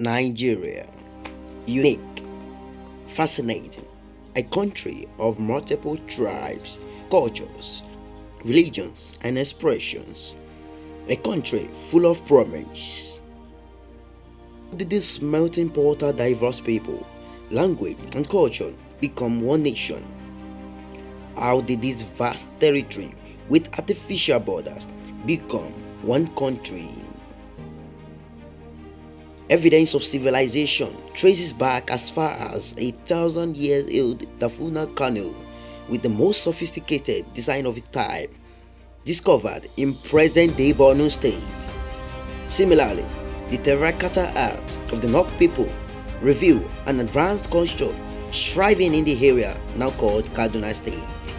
Nigeria. Unique, fascinating, a country of multiple tribes, cultures, religions, and expressions. A country full of promise. How did this melting pot of diverse people, language, and culture become one nation? How did this vast territory with artificial borders become one country? Evidence of civilization traces back as far as 1,000-year-old Tafuna Canoe with the most sophisticated design of its type discovered in present-day Borno State. Similarly, the terracotta art of the Nok people reveal an advanced culture thriving in the area now called Kaduna State.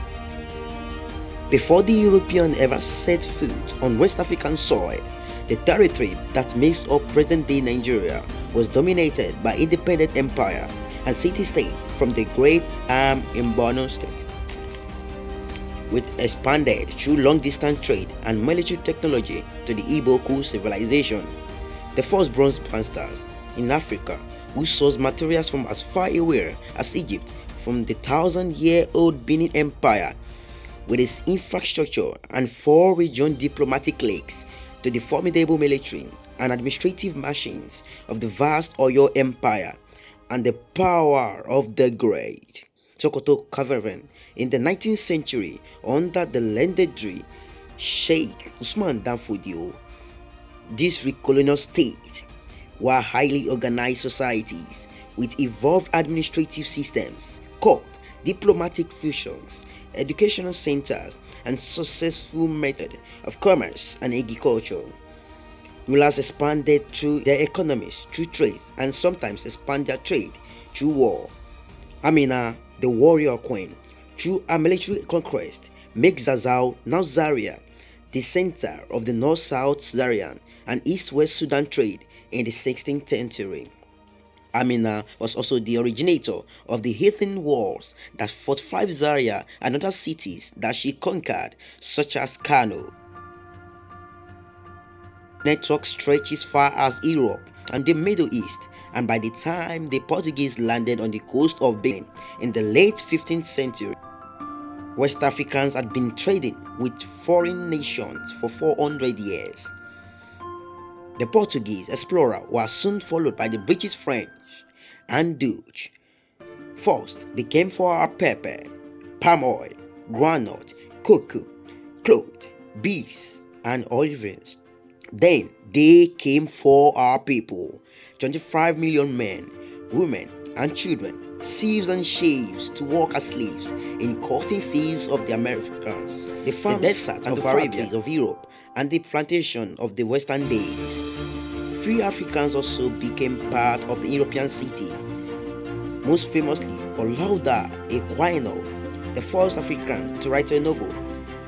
Before the European ever set foot on West African soil, the territory that makes up present-day Nigeria was dominated by independent empire and city-state from the Great Am in Borno State. With expanded through long-distance trade and military technology to the Iboku civilization, the first bronze monsters in Africa who sourced materials from as far away as Egypt from the 1,000-year-old Benin Empire with its infrastructure and four-region diplomatic links to the formidable military and administrative machines of the vast Oyo Empire and the power of the great Sokoto Caravan in the 19th century under the legendary Sheikh Usman Danfodio. These colonial states were highly organized societies with evolved administrative systems, court, diplomatic functions, educational centers, and successful method of commerce and agriculture. Rulers expanded through their economies through trade and sometimes expand their trade through war. Amina, the warrior queen, through a military conquest, makes Zazzau, now Zaria, the center of the North-South Zarian and East-West Sudan trade in the 16th century. Amina was also the originator of the Heathen Wars that fortified Zaria and other cities that she conquered, such as Kano. Network stretches far as Europe and the Middle East, and by the time the Portuguese landed on the coast of Benin in the late 15th century, West Africans had been trading with foreign nations for 400 years. The Portuguese explorer was soon followed by the British, French, and Dutch. First, they came for our pepper, palm oil, groundnut, cocoa, cloth, bees, and olives. Then they came for our people, 25 million men, women, and children, thieves and slaves to work as slaves in cotton fields of the Americans, the farms, the desert and of Arabia, of Europe, and the plantation of the Western days. Free Africans also became part of the European city. Most famously, Olaudah Equiano, the first African to write a novel.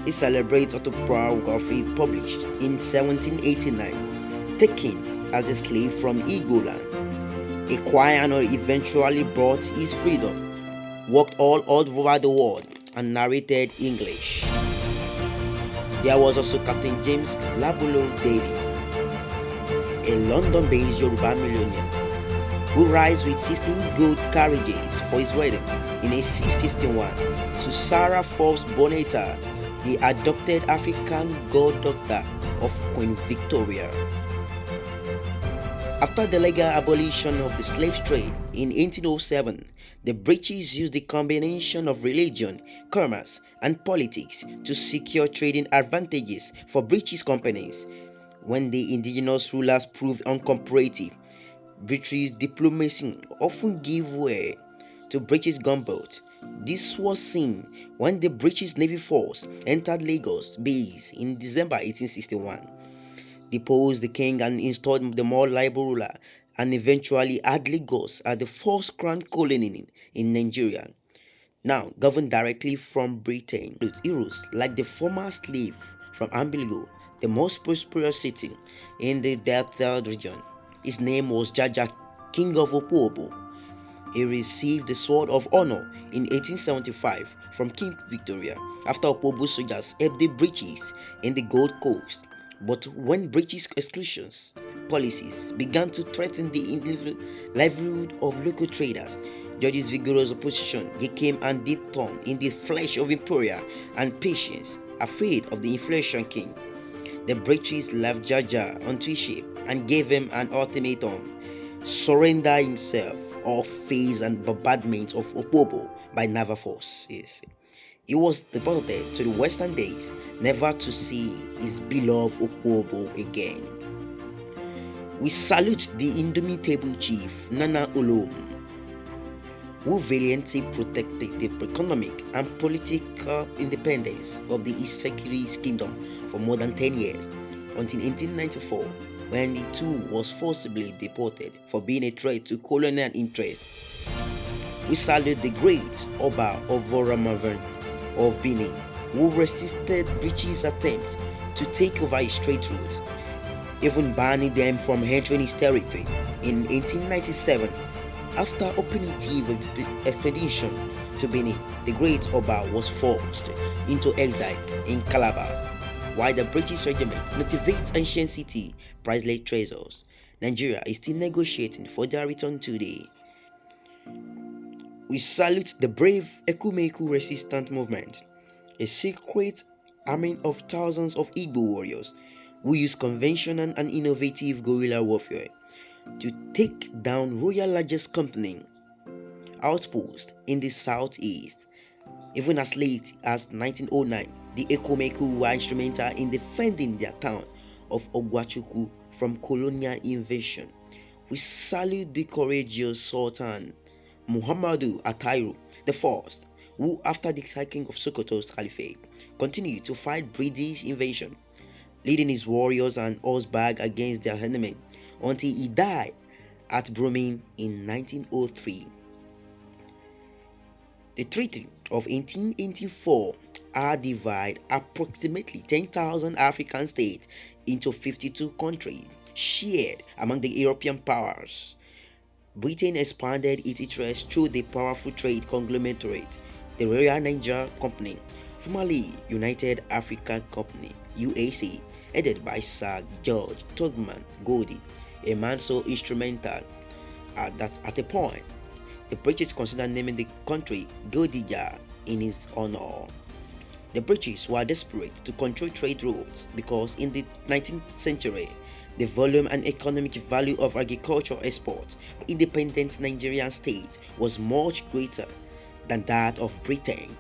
He celebrates autobiography published in 1789, taken as a slave from Igbo land. Equiano eventually brought his freedom, worked all over the world, and narrated English. There was also Captain James Labulo Davy, a London-based Yoruba millionaire who rides with 16 gold carriages for his wedding in 1861 to Sarah Forbes Bonetta, the adopted African goddaughter of Queen Victoria. After the legal abolition of the slave trade in 1807, the British used the combination of religion, commerce, and politics to secure trading advantages for British companies. When the indigenous rulers proved uncooperative, British diplomacy often gave way to British gunboats. This was seen when the British Navy force entered Lagos base in December 1861, deposed the king and installed the more liberal ruler, and eventually had Lagos as the first crown colony in Nigeria, now governed directly from Britain. Heroes like the former slave from Ambiligo, the most prosperous city in the Delta region. His name was Jaja, king of Opobo. He received the Sword of Honor in 1875 from King Victoria after Opobo soldiers helped the British in the Gold Coast But when British exclusions policies began to threaten the livelihood of local traders, George's vigorous opposition became a deep thorn in the flesh of Emperor and patience, afraid of the inflation king. The British left Jaja onto a ship and gave him an ultimatum: surrender himself or face and bombardment of Opobo by naval force. Yes. He was deported to the Western Indies, never to see his beloved Opobo again. We salute the indomitable chief Nana Olom, who valiantly protected the economic and political independence of the East Securities Kingdom for more than 10 years, until 1894, when he too was forcibly deported for being a threat to colonial interests. We salute the great Oba of Voramavan of Benin, who resisted British attempt to take over his trade routes, even banning them from entering his territory. In 1897, after opening the expedition to Benin, the great Oba was forced into exile in Calabar, while the British regiment cultivates ancient city priceless treasures. Nigeria is still negotiating for their return today. We salute the brave Ekumeku resistance movement, a secret army of thousands of Igbo warriors who use conventional and innovative guerrilla warfare to take down Royal Largest Company outpost in the southeast. Even as late as 1909, the Ekumeku were instrumental in defending their town of Ogwachuku from colonial invasion. We salute the courageous Sultan Muhammadu Atairu I, who after the sacking of Sokoto's caliphate continued to fight British invasion, leading his warriors and horseback against their enemy until he died at Brumin in 1903. The Treaty of 1884 divided approximately 10,000 African states into 52 countries shared among the European powers. Britain expanded its interests through the powerful trade conglomerate, the Royal Niger Company, formerly United African Company (UAC), headed by Sir George Tubman Goldie, a man so instrumental that at a point the British considered naming the country Godija in his honor. The British were desperate to control trade routes because in the 19th century, the volume and economic value of agricultural exports by independent Nigerian state was much greater than that of Britain.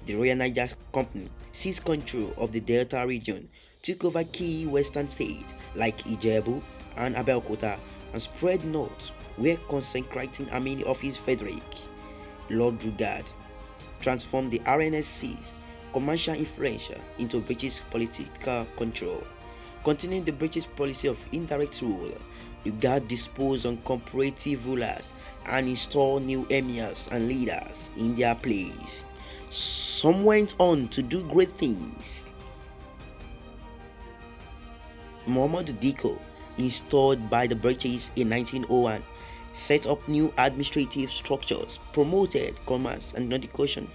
The Royal Niger Company seized control of the Delta region, took over key western states like Ijebu and Abeokuta, and spread north, where consecrating Army Office Frederick Lord Rugard transformed the RNSC's commercial influence into British political control. Continuing the British policy of indirect rule, Rugard disposed on comparative rulers and installed new emirs and leaders in their place. Some went on to do great things. Muhammad Diko, installed by the British in 1901, set up new administrative structures, promoted commerce and education,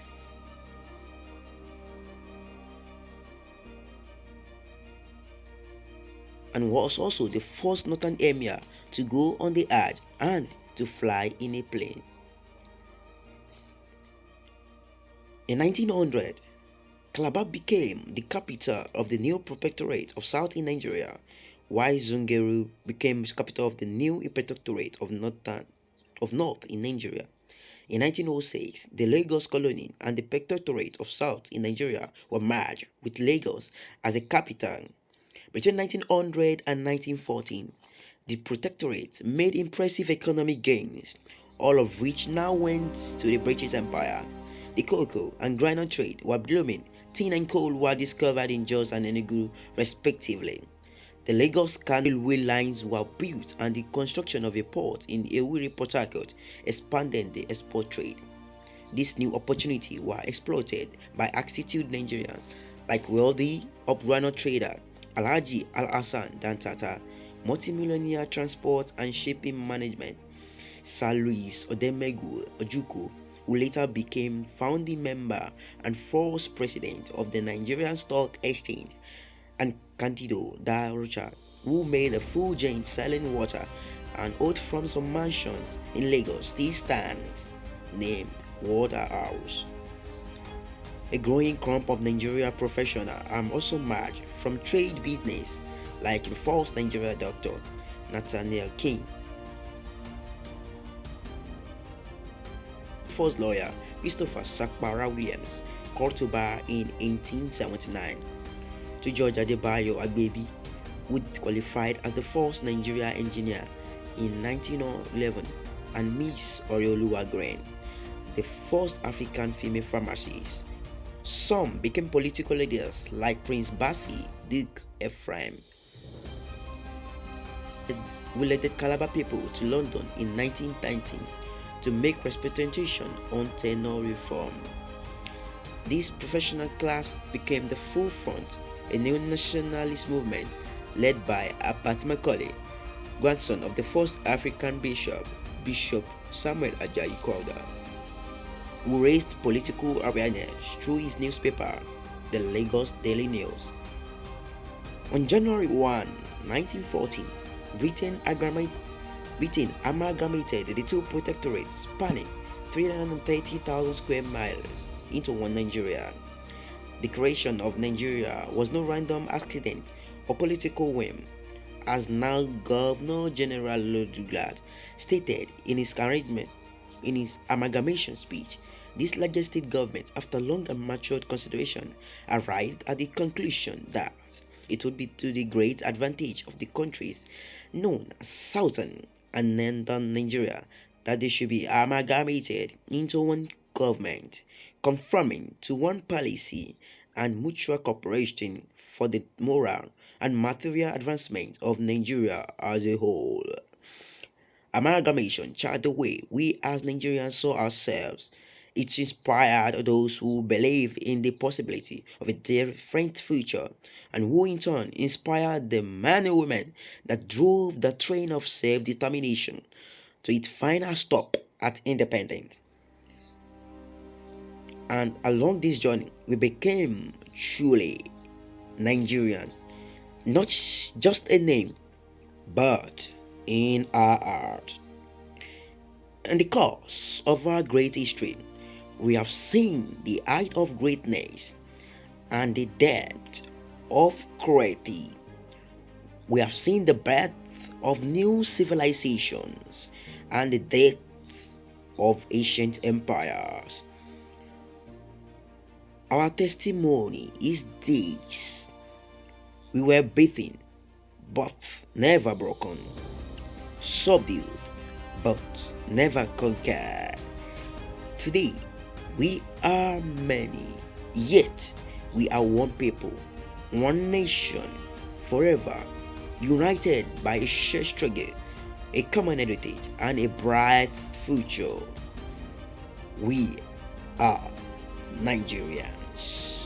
and was also the first northern emir to go on the Hajj and to fly in a plane. In 1900, Calabar became the capital of the new protectorate of South in Nigeria, while Zungeru became the capital of the new protectorate of North in Nigeria. In 1906, the Lagos colony and the protectorate of South in Nigeria were merged with Lagos as the capital. Between 1900 and 1914, the protectorate made impressive economic gains, all of which now went to the British Empire. The cocoa and granite trade were blooming, tin and coal were discovered in Jos and Enugu respectively. The Lagos Canal railway lines were built and the construction of a port in Ewiri, Port Harcourt expanded the export trade. This new opportunity were exploited by astute Nigerians like wealthy up-granite trader Alhaji Al-Hassan Dantata, multimillionaire transport and shipping management Sir Louis Odemegu Ojukwu, who later became founding member and first president of the Nigerian Stock Exchange, and Candido Da Rocha, who made a full giant selling water and oat from some mansions in Lagos still stands, named Waterhouse. A growing crop of Nigeria professionals are also merged from trade business, like the first Nigeria doctor, Nathaniel King, first lawyer, Christopher Sakpara Williams, called to bar in 1879, to George Adebayo Agbebi, who qualified as the first Nigeria engineer in 1911, and Miss Oreoluwa Green, the first African female pharmacist. Some became political leaders like Prince Bassey Duke Ephraim, who led the Calabar people to London in 1919 to make representation on tenure reform. This professional class became the forefront, a new nationalist movement led by Abat Macaulay, grandson of the first African bishop, Bishop Samuel Ajayi Crowther, who raised political awareness through his newspaper, the Lagos Daily News. On January 1, 1914, Britain amalgamated the two protectorates spanning 330,000 square miles into one Nigeria. The creation of Nigeria was no random accident or political whim, as now Governor General Lord Douglas stated in his amalgamation speech. This Lagos state government, after long and matured consideration, arrived at the conclusion that it would be to the great advantage of the countries known as Southern and Northern Nigeria that they should be amalgamated into one government, conforming to one policy and mutual cooperation for the moral and material advancement of Nigeria as a whole. Amalgamation charted the way we as Nigerians saw ourselves. It inspired those who believe in the possibility of a different future, and who in turn inspired the men and women that drove the train of self-determination to its final stop at independence. And along this journey, we became truly Nigerian, not just a name, but in our heart. In the course of our great history, we have seen the height of greatness and the depth of cruelty. We have seen the birth of new civilizations and the death of ancient empires. Our testimony is this: we were beaten, but never broken, subdued, but never conquered. Today, we are many, yet we are one people, one nation, forever, united by a shared struggle, a common heritage, and a bright future. We are Nigerians.